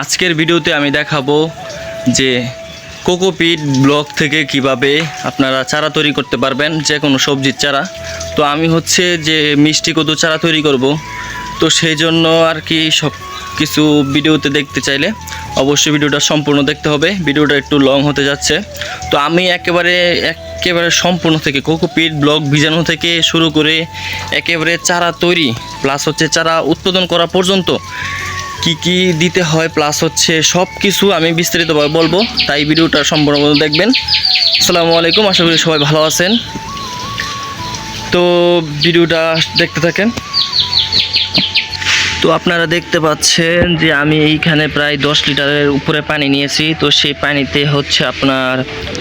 আজকের ভিডিওতে আমি দেখাবো যে কোকোপিট ব্লক থেকে কিভাবে আপনারা চারা তৈরি করতে পারবেন, যে কোনো সবজির চারা। তো আমি হচ্ছে যে মিষ্টি কদু চারা তৈরি করব, তো সেই জন্য আর কি সব কিছু ভিডিওতে দেখতে চাইলে অবশ্যই ভিডিওটা সম্পূর্ণ দেখতে হবে। ভিডিওটা একটু লং হতে যাচ্ছে। তো আমি একেবারে সম্পূর্ণ থেকে কোকোপিট ব্লক বীজাণু থেকে শুরু করে একেবারে চারা তৈরি প্লাস হচ্ছে চারা উৎপাদন করা পর্যন্ত কি কি দিতে হয় প্লাস হচ্ছে সব কিছু আমি বিস্তারিতভাবে বলবো, তাই ভিডিওটা সম্পূর্ণ দেখবেন। আসসালামু আলাইকুম, আশা করি সবাই ভালো আছেন। তো ভিডিওটা দেখতে থাকেন। তো আপনারা দেখতে পাচ্ছেন যে আমি এইখানে প্রায় 10 লিটারের উপরে পানি নিয়েছি। তো সেই পানিতে হচ্ছে আপনার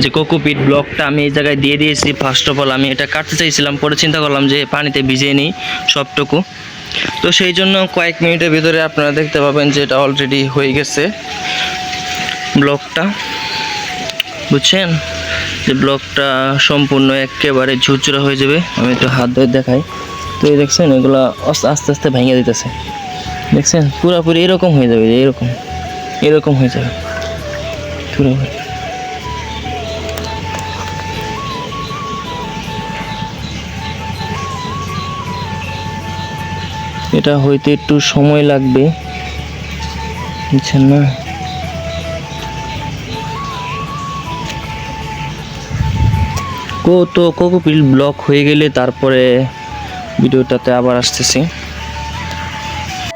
যে কোকোপিট ব্লকটা আমি এই জায়গায় দিয়ে দিয়েছি। ফার্স্ট অফ অল আমি এটা কাটতে চাইছিলাম, পরে চিন্তা করলাম যে পানিতে ভিজিয়ে নিই সবটুকু। তো সেই জন্য কয়েক মিনিটের ভিতরে আপনারা দেখতে পাবেন যে এটা অলরেডি হয়ে গেছে ব্লকটা, বুঝছেন, যে ব্লকটা সম্পূর্ণ একেবারে ঝুরঝুরা হয়ে যাবে। আমি একটু হাত ধরে দেখাই। তো এই দেখছেন এগুলো আস্তে আস্তে ভেঙে দিতেছে, দেখছেন পুরোপুরি এরকম হয়ে যাবে, এরকম হয়ে যাবে পুরোপুরি। এটা হইতে একটু সময় লাগবে, বুঝছেন না। তো কোকোপিট ব্লক হয়ে গেলে তারপরে ভিডিওটাতে আবার আসতেছি।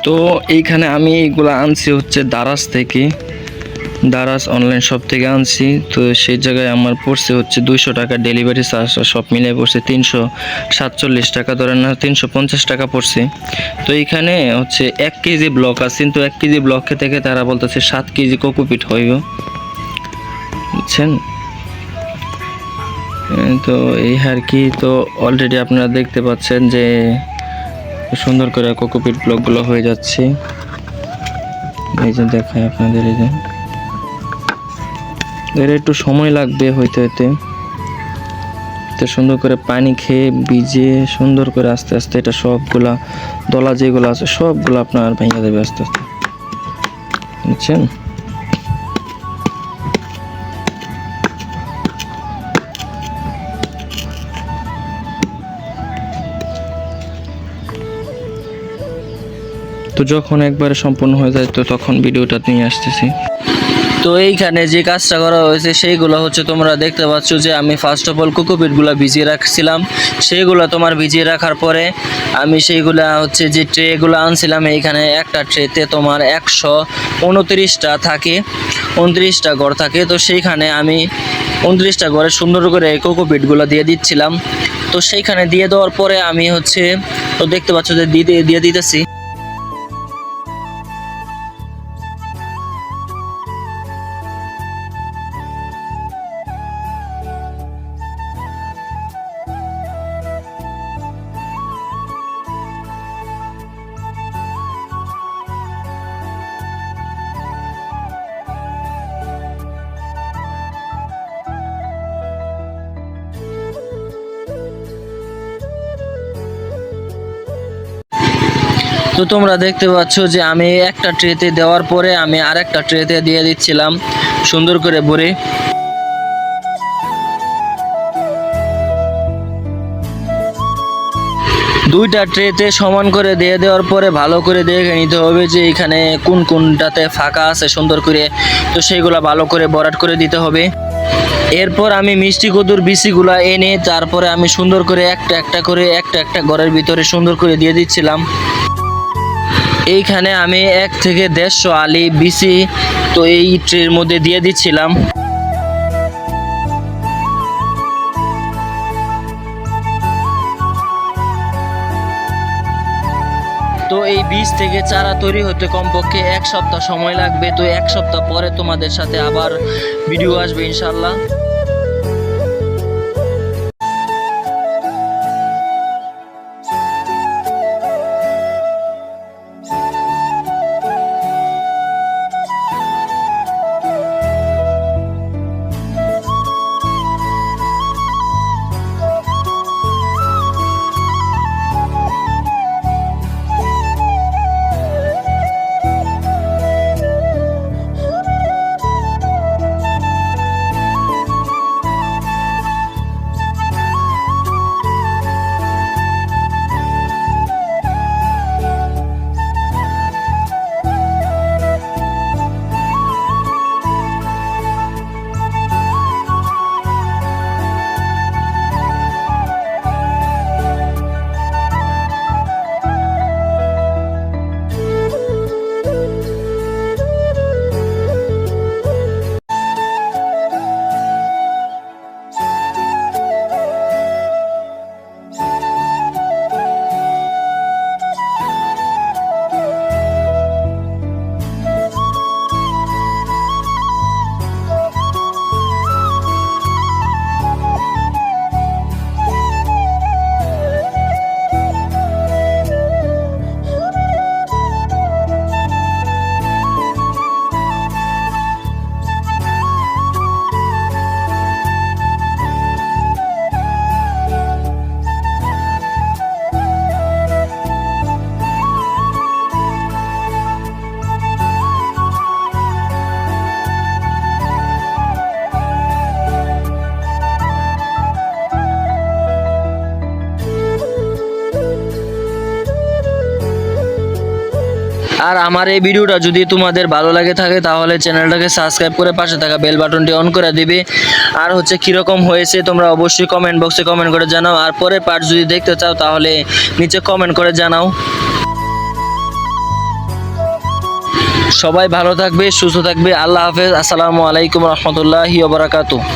তো এইখানে আমি এগুলো আনছি হচ্ছে দারাজ থেকে, দারাজ অনলাইন শপ থেকে আনছি। তো সেই জায়গায় আমার পড়ছে হচ্ছে 200 টাকা ডেলিভারি চার্জ, সব মিলে পড়ছে 347 টাকা, ধরেন না 350 টাকা পড়ছে। তো এইখানে হচ্ছে 1 কেজি ব্লক আছে, কিন্তু 1 কেজি ব্লক থেকে তারা বলতেছে 7 কেজি কোকোপিট হইব, বুঝছেন। তো এই আর কি। তো অলরেডি আপনারা দেখতে পাচ্ছেন যে সুন্দর করে কোকোপিট ব্লকগুলো হয়ে যাচ্ছে। এই যে দেখায় আপনাদের, এই যে এর একটু সময় লাগবে হইতে তো সুন্দর করে পানি খেয়ে ভিজিয়ে সুন্দর করে আস্তে আস্তে এটা সবগুলা দলা যেগুলো আছে সবগুলো আপনার ভেঙে দেবে আস্তে আস্তে, বুঝছেন। তো যখন একবারে সম্পূর্ণ হয়ে যায় তো তখন ভিডিওটা নিয়ে আসতেছি। তো এইখানে যে কাজটা করা হয়েছে সেইগুলো হচ্ছে তোমরা দেখতে পাচ্ছ যে আমি ফার্স্ট অফ অল কোকোপিটগুলো ভিজিয়ে রাখছিলাম। সেইগুলো তোমার ভিজিয়ে রাখার পরে আমি সেইগুলা হচ্ছে যে ট্রেগুলো আনছিলাম, এইখানে একটা ট্রেতে তোমার 129টা থাকে, 29টা ঘর থাকে। তো সেইখানে আমি 29টা ঘরে সুন্দর করে কোকোপিটগুলো দিয়ে দিচ্ছিলাম। তো সেইখানে দিয়ে দেওয়ার পরে আমি হচ্ছে তো দেখতে পাচ্ছ যে দিয়ে দিতেছি। তো তোমরা দেখতে পাচ্ছ যে আমি একটা ট্রেতে দেওয়ার পরে আমি আরেকটা ট্রেতে দিয়ে দিচ্ছিলাম সুন্দর করে ভরে। দুইটা ট্রেতে সমান করে দিয়ে দেওয়ার পরে ভালো করে দেখে নিতে হবে যে এখানে কোন কোনটাতে ফাঁকা আছে সুন্দর করে, তো সেইগুলা ভালো করে ভরাট করে দিতে হবে। এরপর আমি মিষ্টি কদুর বিচিগুলা এনে তারপরে আমি সুন্দর করে একটা একটা ঘরের ভিতরে সুন্দর করে দিয়ে দিচ্ছিলাম। এইখানে আমি 1 থেকে 150 আলি বিচি তো এই ট্রের মধ্যে দিয়ে দিচ্ছিলাম। তো এই বীজ থেকে চারা তৈরি হতে কমপক্ষে 1 সপ্তাহ সময় লাগবে। তো 1 সপ্তাহ পরে তোমাদের সাথে আবার ভিডিও আসবে ইনশাল্লাহ। আর আমার এই ভিডিওটা যদি তোমাদের ভালো লাগে থাকে তাহলে চ্যানেলটাকে সাবস্ক্রাইব করে পাশে থাকা বেল বাটনটি অন করে দিবে। আর হচ্ছে কীরকম হয়েছে তোমরা অবশ্যই কমেন্ট বক্সে কমেন্ট করে জানাও। আর পরের পার্ট যদি দেখতে চাও তাহলে নিচে কমেন্ট করে জানাও। সবাই ভালো থাকবে, সুস্থ থাকবে। আল্লাহ হাফেজ। আসসালামু আলাইকুম রহমতুল্লাহি ওয়া বারাকাতুহু।